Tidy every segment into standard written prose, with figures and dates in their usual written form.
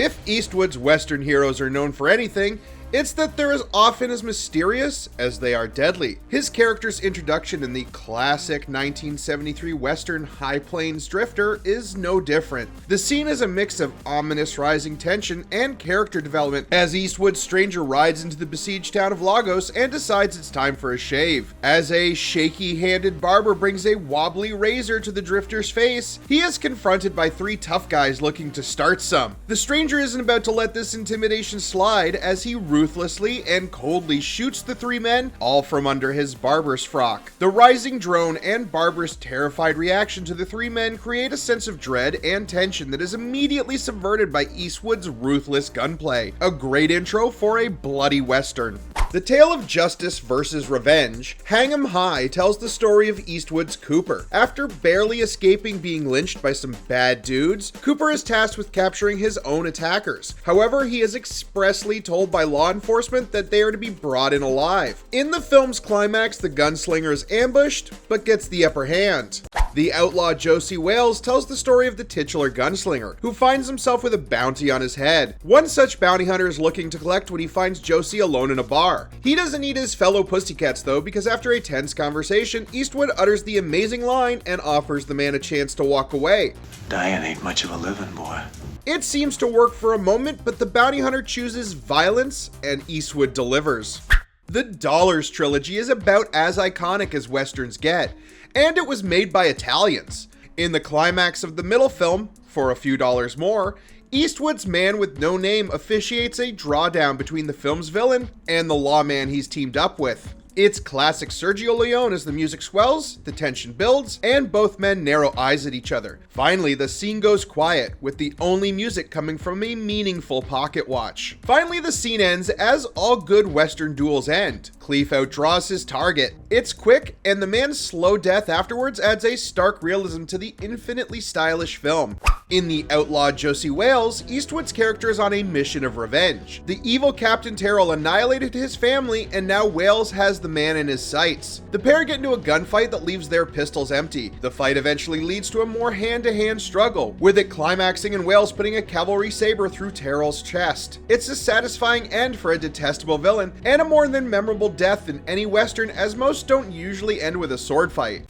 If Eastwood's Western heroes are known for anything, it's that they're as often as mysterious as they are deadly. His character's introduction in the classic 1973 Western High Plains Drifter is no different. The scene is a mix of ominous rising tension and character development as Eastwood's stranger rides into the besieged town of Lagos and decides it's time for a shave. As a shaky-handed barber brings a wobbly razor to the drifter's face, he is confronted by three tough guys looking to start some. The stranger isn't about to let this intimidation slide as he ruthlessly and coldly shoots the three men, all from under his barber's frock. The rising drone and barber's terrified reaction to the three men create a sense of dread and tension that is immediately subverted by Eastwood's ruthless gunplay. A great intro for a bloody western. The tale of justice versus revenge, Hang 'em High tells the story of Eastwood's Cooper. After barely escaping being lynched by some bad dudes, Cooper is tasked with capturing his own attackers. However, he is expressly told by law enforcement that they are to be brought in alive. In the film's climax, the gunslinger is ambushed, but gets the upper hand. The outlaw Josie Wales tells the story of the titular gunslinger, who finds himself with a bounty on his head. One such bounty hunter is looking to collect when he finds Josie alone in a bar. He doesn't need his fellow pussycats though, because after a tense conversation, Eastwood utters the amazing line and offers the man a chance to walk away. Dyin ain't much of a living, boy. It seems to work for a moment, but the bounty hunter chooses violence, and Eastwood delivers. The Dollars Trilogy is about as iconic as westerns get, and it was made by Italians. In the climax of the middle film, for a few dollars more, Eastwood's man with no name officiates a drawdown between the film's villain and the lawman he's teamed up with. It's classic Sergio Leone as the music swells, the tension builds, and both men narrow eyes at each other. Finally, the scene goes quiet, with the only music coming from a meaningful pocket watch. Finally, the scene ends as all good Western duels end. Cleef outdraws his target. It's quick, and the man's slow death afterwards adds a stark realism to the infinitely stylish film. In the outlaw Josie Wales, Eastwood's character is on a mission of revenge. The evil Captain Terrell annihilated his family, and now Wales has the man in his sights. The pair get into a gunfight that leaves their pistols empty. The fight eventually leads to a more hand-to-hand struggle, with it climaxing in Wales putting a cavalry saber through Terrell's chest. It's a satisfying end for a detestable villain, and a more than memorable death than any Western, as most don't usually end with a sword fight.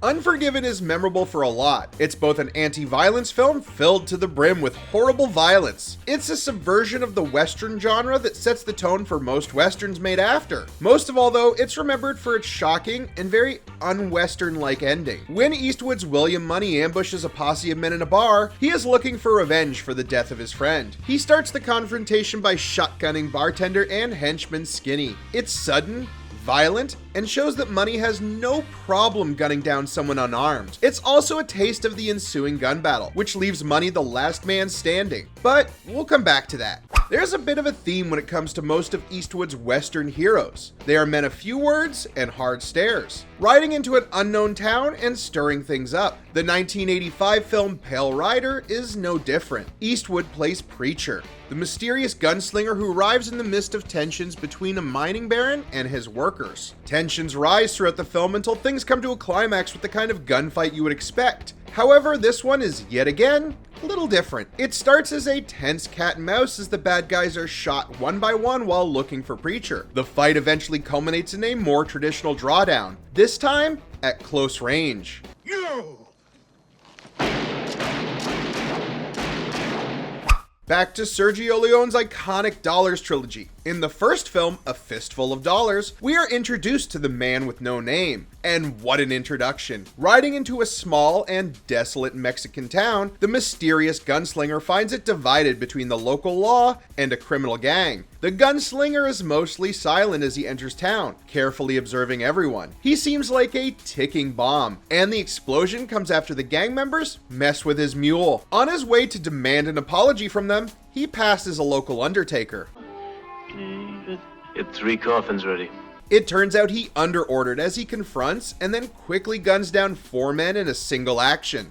Unforgiven is memorable for a lot. It's both an anti-violence film filled to the brim with horrible violence. It's a subversion of the Western genre that sets the tone for most Westerns made after. Most of all though, it's remembered for its shocking and very un-Western-like ending. When Eastwood's William Money ambushes a posse of men in a bar, he is looking for revenge for the death of his friend. He starts the confrontation by shotgunning bartender and henchman Skinny. It's sudden, violent, and shows that Money has no problem gunning down someone unarmed. It's also a taste of the ensuing gun battle, which leaves Money the last man standing. But we'll come back to that. There's a bit of a theme when it comes to most of Eastwood's Western heroes. They are men of few words and hard stares, riding into an unknown town and stirring things up. The 1985 film Pale Rider is no different. Eastwood plays Preacher, the mysterious gunslinger who arrives in the midst of tensions between a mining baron and his workers. Tensions rise throughout the film until things come to a climax with the kind of gunfight you would expect. However, this one is yet again a little different. It starts as a tense cat and mouse as the bad guys are shot one by one while looking for Preacher. The fight eventually culminates in a more traditional drawdown, this time at close range. Back to Sergio Leone's iconic Dollars Trilogy. In the first film, A Fistful of Dollars, we are introduced to the man with no name. And what an introduction. Riding into a small and desolate Mexican town, the mysterious gunslinger finds it divided between the local law and a criminal gang. The gunslinger is mostly silent as he enters town, carefully observing everyone. He seems like a ticking bomb, and the explosion comes after the gang members mess with his mule. On his way to demand an apology from them, he passes a local undertaker. Get 3 coffins ready. It turns out he underordered as he confronts and then quickly guns down 4 men in a single action.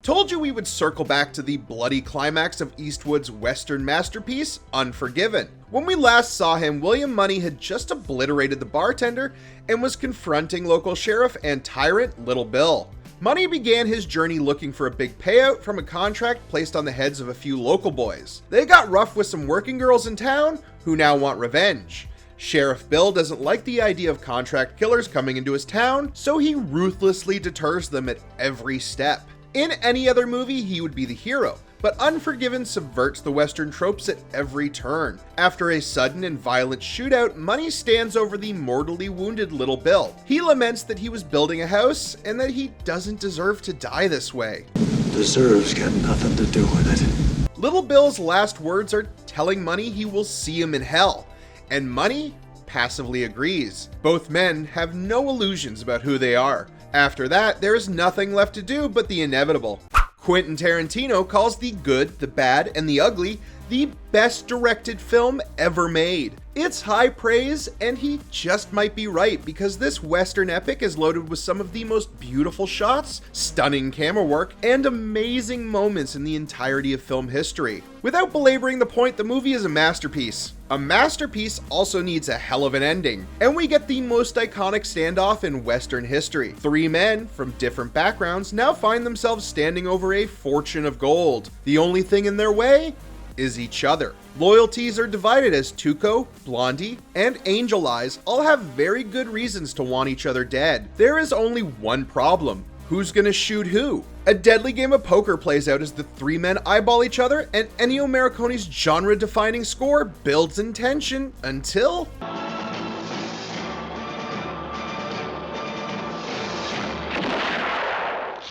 Told you we would circle back to the bloody climax of Eastwood's Western masterpiece, Unforgiven. When we last saw him, William Money had just obliterated the bartender and was confronting local sheriff and tyrant Little Bill. Money began his journey looking for a big payout from a contract placed on the heads of a few local boys. They got rough with some working girls in town who now want revenge. Sheriff Bill doesn't like the idea of contract killers coming into his town, so he ruthlessly deters them at every step. In any other movie, he would be the hero, but Unforgiven subverts the Western tropes at every turn. After a sudden and violent shootout, Money stands over the mortally wounded Little Bill. He laments that he was building a house and that he doesn't deserve to die this way. Deserves got nothing to do with it. Little Bill's last words are telling Money he will see him in hell, and Money passively agrees. Both men have no illusions about who they are. After that, there is nothing left to do but the inevitable. Quentin Tarantino calls The Good, the Bad, and the Ugly the best directed film ever made. It's high praise, and he just might be right, because this Western epic is loaded with some of the most beautiful shots, stunning camera work, and amazing moments in the entirety of film history. Without belaboring the point, the movie is a masterpiece. A masterpiece also needs a hell of an ending, and we get the most iconic standoff in Western history. Three men from different backgrounds now find themselves standing over a fortune of gold. The only thing in their way is each other. Loyalties are divided as Tuco, Blondie, and Angel Eyes all have very good reasons to want each other dead. There is only one problem. Who's gonna shoot who? A deadly game of poker plays out as the three men eyeball each other, and Ennio Morricone's genre-defining score builds in tension until...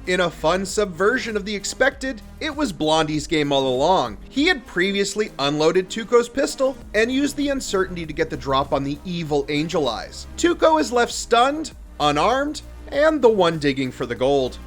In a fun subversion of the expected, it was Blondie's game all along. He had previously unloaded Tuco's pistol and used the uncertainty to get the drop on the evil Angel Eyes. Tuco is left stunned, unarmed, and the one digging for the gold.